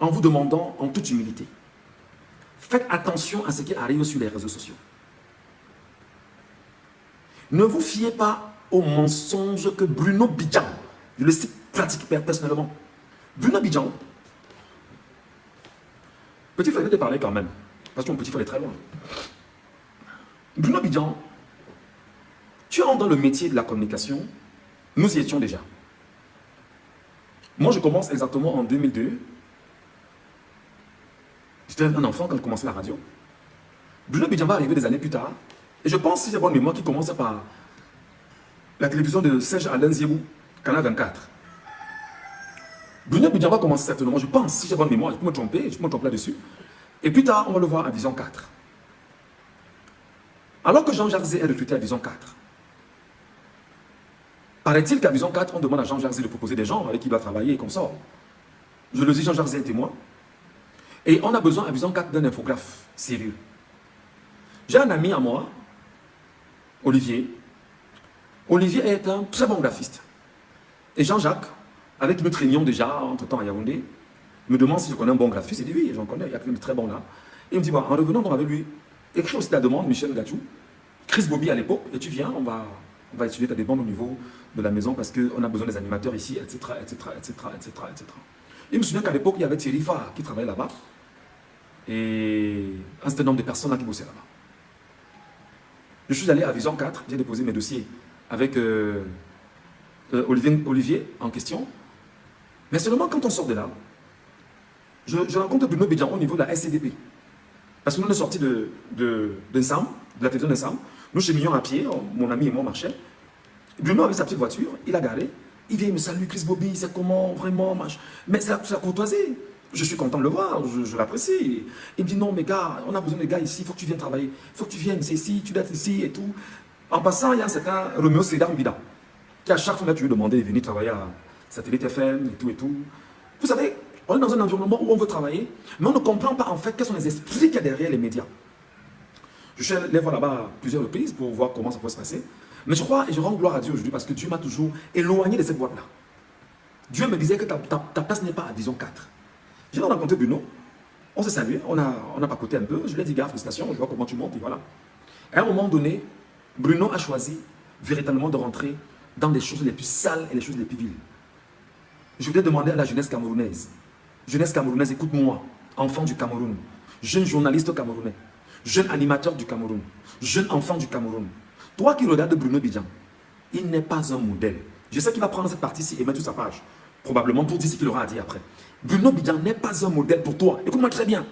en vous demandant en toute humilité, faites attention à ce qui arrive sur les réseaux sociaux. Ne vous fiez pas aux mensonges que Bruno Bidjan, je le cite pratiquement personnellement. Bruno Bidjan, petit frère, je vais te parler quand même, parce que mon petit frère est très loin. Bruno Bidjan, tu entres dans le métier de la communication, nous y étions déjà. Moi, je commence exactement en 2002. J'étais un enfant quand je commençais la radio. Bruno Bidjan va arriver des années plus tard. Et je pense, si j'ai bonne mémoire, qu'il commence par la télévision de Serge Alain Ziebou, Canal 24. Bruno Bidjan va commencer certainement, je pense, si j'ai bonne mémoire, je peux me tromper là-dessus. Et plus tard, on va le voir à Vision 4. Alors que Jean-Jacques Zé est recruté à Vision 4, paraît-il qu'à Vision 4, on demande à Jean-Jacques Zé de proposer des gens avec qui il va travailler et comme ça. Je le dis, Jean-Jacques Zé est témoin. Et on a besoin à Vision 4 d'un infographe sérieux. J'ai un ami à moi, Olivier. Olivier est un très bon graphiste. Et Jean-Jacques, avec qui nous traînions déjà entre-temps à Yaoundé, me demande si je connais un bon graphiste. Il dit oui, j'en connais, il y a quelqu'un de très bon là. Et il me dit, bah, en revenant donc avec lui, écris aussi la demande, Michel Gatchou, Chris Bobby à l'époque, et tu viens, on va étudier ta demande au niveau de la maison parce qu'on a besoin des animateurs ici, etc., etc., etc., etc., etc. Il me souvient qu'à l'époque, il y avait Thierry Farr qui travaillait là-bas. Et un certain nombre de personnes là qui bossaient là-bas. Je suis allé à Vision 4, j'ai déposé mes dossiers avec Olivier en question. Mais seulement quand on sort de là, je rencontre Bruno Bidjan au niveau de la SCDP. Parce que nous, on est sortis de la télévision d'Ensemble. Nous cheminions à pied, mon ami et moi marchaient. Bruno avait sa petite voiture, il a garé. Il vient, il me salue, Chris Bobby, c'est comment, vraiment, mais c'est la courtoisie. Je suis content de le voir, je l'apprécie. Il me dit, non, mais gars, on a besoin de gars ici, il faut que tu viennes travailler. Il faut que tu viennes, c'est ici, tu dois être ici et tout. En passant, il y a un certain Roméo Sédar Mbida, qui à chaque fois, tu lui demandais de venir travailler à Satellite FM et tout et tout. Vous savez, on est dans un environnement où on veut travailler, mais on ne comprend pas en fait quels sont les esprits qu'il y a derrière les médias. Je suis allé voir là-bas plusieurs reprises pour voir comment ça peut se passer. Mais je crois et je rends gloire à Dieu aujourd'hui parce que Dieu m'a toujours éloigné de cette boîte-là. Dieu me disait que ta place n'est pas à Vision 4. J'ai rencontré Bruno, on s'est salué, on a papoté un peu, je lui ai dit, gars, félicitations, je vois comment tu montes, et voilà. À un moment donné, Bruno a choisi véritablement de rentrer dans les choses les plus sales et les choses les plus viles. Je voulais demander à la jeunesse camerounaise, écoute-moi, enfant du Cameroun, jeune journaliste camerounais, jeune animateur du Cameroun, jeune enfant du Cameroun, toi qui regardes Bruno Bidjan, il n'est pas un modèle. Je sais qu'il va prendre cette partie-ci et mettre sur sa page, probablement pour dire ce qu'il aura à dire après. Bruno Bidjan n'est pas un modèle pour toi. Écoute-moi très bien.